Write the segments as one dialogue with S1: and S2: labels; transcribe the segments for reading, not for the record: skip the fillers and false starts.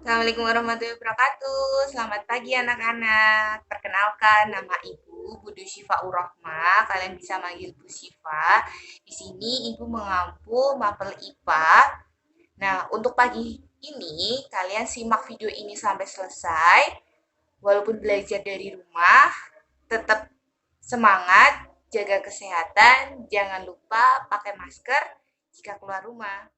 S1: Assalamualaikum warahmatullahi wabarakatuh. Selamat pagi anak-anak. Perkenalkan, nama Ibu Budu Syifa Urahma. Kalian bisa manggil Bu Syifa. Di sini Ibu mengampu mapel IPA. Nah, untuk pagi ini kalian simak video ini sampai selesai. Walaupun belajar dari rumah, tetap semangat, jaga kesehatan, jangan lupa pakai masker jika keluar rumah.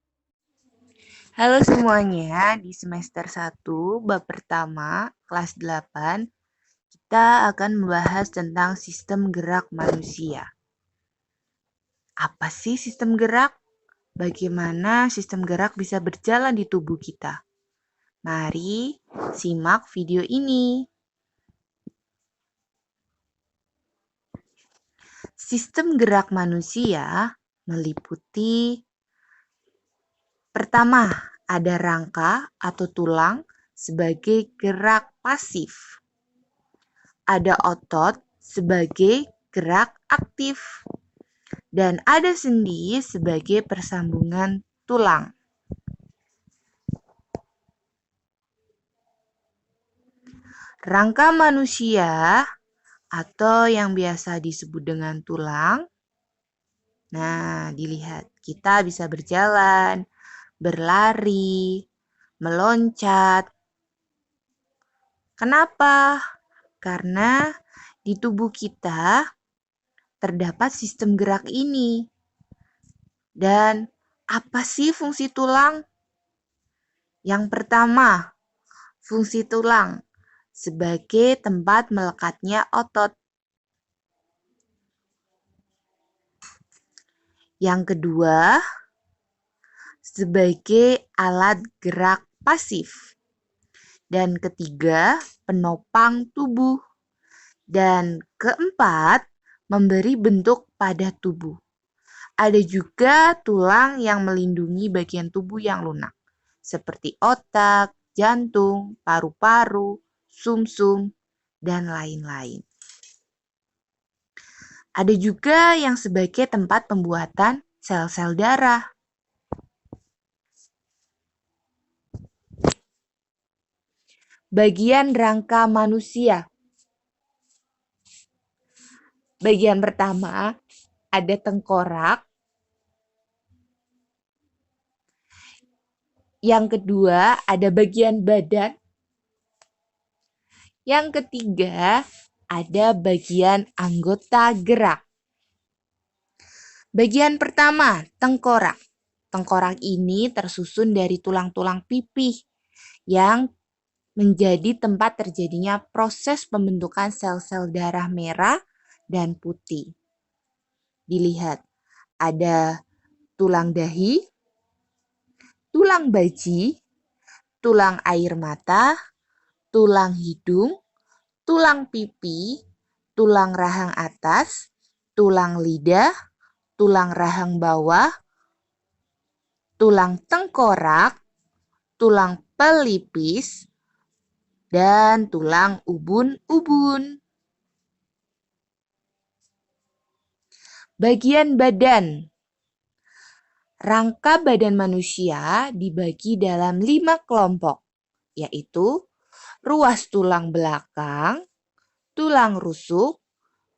S1: Halo semuanya, di semester 1, bab pertama, kelas 8, kita akan membahas tentang sistem gerak manusia. Apa sih sistem gerak? Bagaimana sistem gerak bisa berjalan di tubuh kita? Mari simak video ini. Sistem gerak manusia meliputi pertama, ada rangka atau tulang sebagai gerak pasif. Ada otot sebagai gerak aktif. Dan ada sendi sebagai persambungan tulang. Rangka manusia atau yang biasa disebut dengan tulang. Nah, dilihat. Kita bisa berjalan, berlari, meloncat. Kenapa? Karena di tubuh kita terdapat sistem gerak ini. Dan apa sih fungsi tulang? Yang pertama, fungsi tulang sebagai tempat melekatnya otot. Yang kedua, sebagai alat gerak pasif. Dan ketiga, penopang tubuh. Dan keempat, memberi bentuk pada tubuh. Ada juga tulang yang melindungi bagian tubuh yang lunak, seperti otak, jantung, paru-paru, sumsum, dan lain-lain. Ada juga yang sebagai tempat pembuatan sel-sel darah. Bagian rangka manusia. Bagian pertama ada tengkorak. Yang kedua ada bagian badan. Yang ketiga ada bagian anggota gerak. Bagian pertama, tengkorak. Tengkorak ini tersusun dari tulang-tulang pipih yang menjadi tempat terjadinya proses pembentukan sel-sel darah merah dan putih. Dilihat, ada tulang dahi, tulang baji, tulang air mata, tulang hidung, tulang pipi, tulang rahang atas, tulang lidah, tulang rahang bawah, tulang tengkorak, tulang pelipis, dan tulang ubun-ubun. Bagian badan. Rangka badan manusia dibagi dalam 5 kelompok, yaitu ruas tulang belakang, tulang rusuk,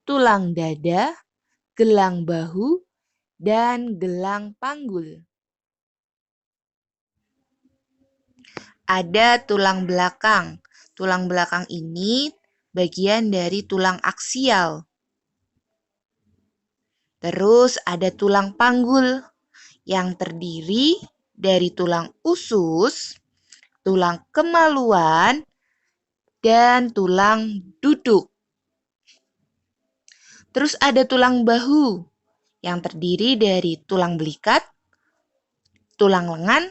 S1: tulang dada, gelang bahu, dan gelang panggul. Ada tulang belakang. Tulang belakang ini bagian dari tulang aksial. Terus ada tulang panggul yang terdiri dari tulang usus, tulang kemaluan, dan tulang duduk. Terus ada tulang bahu yang terdiri dari tulang belikat, tulang lengan,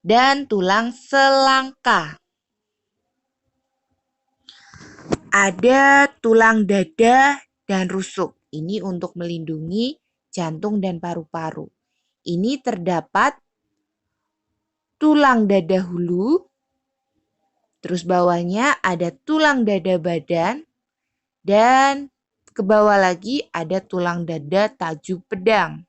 S1: dan tulang selangka. Ada tulang dada dan rusuk. Ini untuk melindungi jantung dan paru-paru. Ini terdapat tulang dada hulu, terus bawahnya ada tulang dada badan, dan ke bawah lagi ada tulang dada tajub pedang.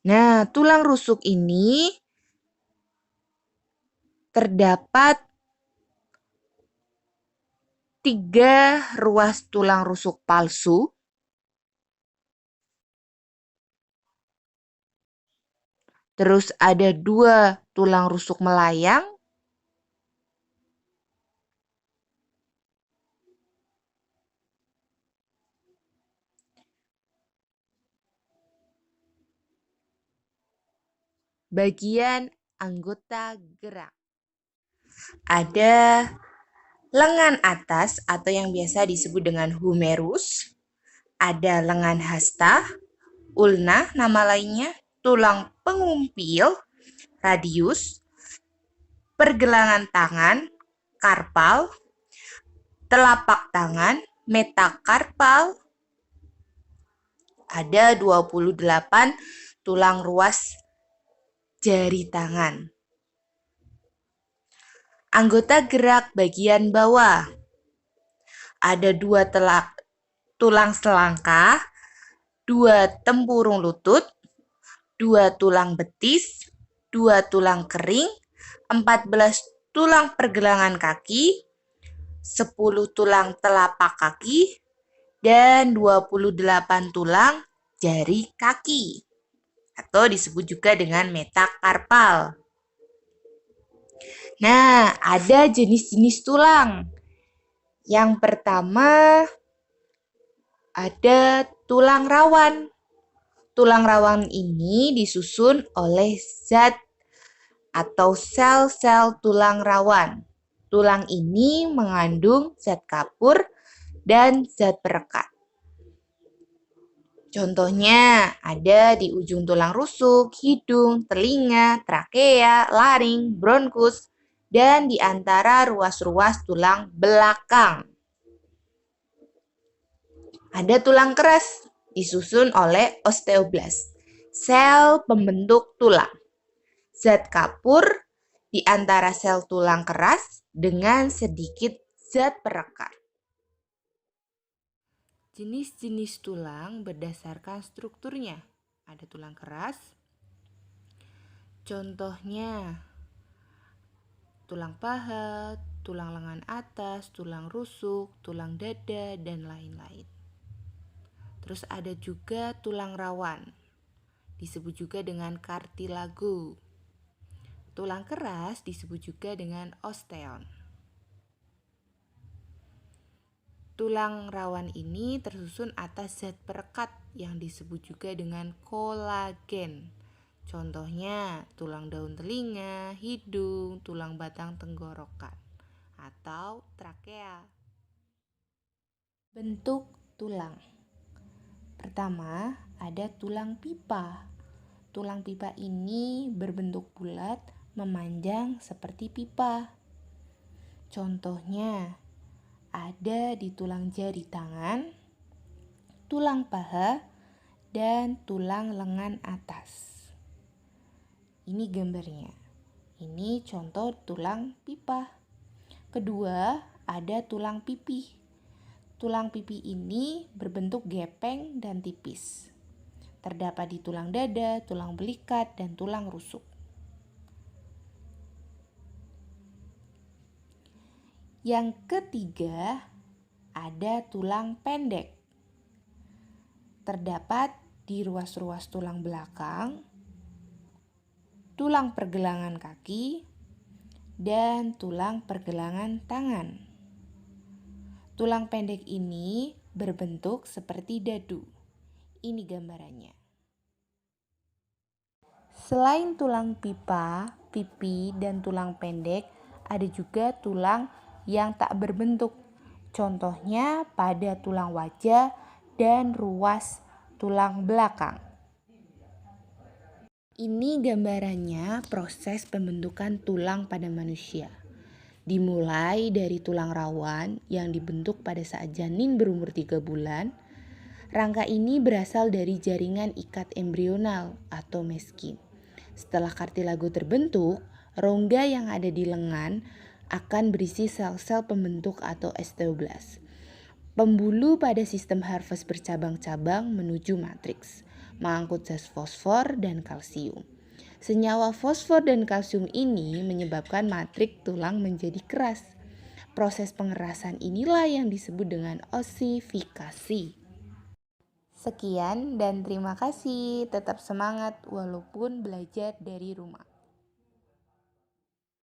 S1: Nah, tulang rusuk ini terdapat 3 ruas tulang rusuk palsu, terus ada 2 tulang rusuk melayang, bagian anggota gerak. Ada lengan atas atau yang biasa disebut dengan humerus, ada lengan hasta, ulna nama lainnya, tulang pengumpil, radius, pergelangan tangan, karpal, telapak tangan, metakarpal, ada 28 tulang ruas jari tangan. Anggota gerak bagian bawah. Ada 2 tulang selangkah, 2 tempurung lutut, 2 tulang betis, 2 tulang kering, 14 tulang pergelangan kaki, 10 tulang telapak kaki, dan 28 tulang jari kaki, atau disebut juga dengan metakarpal. Nah, ada jenis-jenis tulang. Yang pertama ada tulang rawan. Tulang rawan ini disusun oleh zat atau sel-sel tulang rawan. Tulang ini mengandung zat kapur dan zat perekat. Contohnya ada di ujung tulang rusuk, hidung, telinga, trakea, laring, bronkus, dan di antara ruas-ruas tulang belakang. Ada tulang keras, disusun oleh osteoblast, sel pembentuk tulang. Zat kapur di antara sel tulang keras dengan sedikit zat perekat. Jenis-jenis tulang berdasarkan strukturnya. Ada tulang keras, contohnya tulang paha, tulang lengan atas, tulang rusuk, tulang dada, dan lain-lain. Terus ada juga tulang rawan, disebut juga dengan kartilago. Tulang keras disebut juga dengan osteon. Tulang rawan ini tersusun atas zat perekat yang disebut juga dengan kolagen. Contohnya tulang daun telinga, hidung, tulang batang tenggorokan, atau trakea. Bentuk tulang. Pertama, ada tulang pipa. Tulang pipa ini berbentuk bulat, memanjang seperti pipa. Contohnya ada di tulang jari tangan, tulang paha, dan tulang lengan atas. Ini gambarnya. Ini contoh tulang pipa. Kedua, ada tulang pipi. Tulang pipi ini berbentuk gepeng dan tipis. Terdapat di tulang dada, tulang belikat, dan tulang rusuk. Yang ketiga, ada tulang pendek. Terdapat di ruas-ruas tulang belakang, tulang pergelangan kaki, dan tulang pergelangan tangan. Tulang pendek ini berbentuk seperti dadu. Ini gambarannya. Selain tulang pipa, pipi, dan tulang pendek, ada juga tulang yang tak berbentuk. Contohnya pada tulang wajah dan ruas tulang belakang. Ini gambarannya proses pembentukan tulang pada manusia. Dimulai dari tulang rawan yang dibentuk pada saat janin berumur 3 bulan. Rangka ini berasal dari jaringan ikat embrional atau meskin. Setelah kartilago terbentuk, rongga yang ada di lengan akan berisi sel-sel pembentuk atau osteoblast. Pembuluh pada sistem Harvest bercabang-cabang menuju matriks, mengangkut zat fosfor dan kalsium.
S2: Senyawa fosfor dan kalsium ini menyebabkan matrik tulang menjadi keras. Proses pengerasan inilah yang disebut dengan osifikasi. Sekian dan terima kasih. Tetap semangat walaupun belajar dari rumah.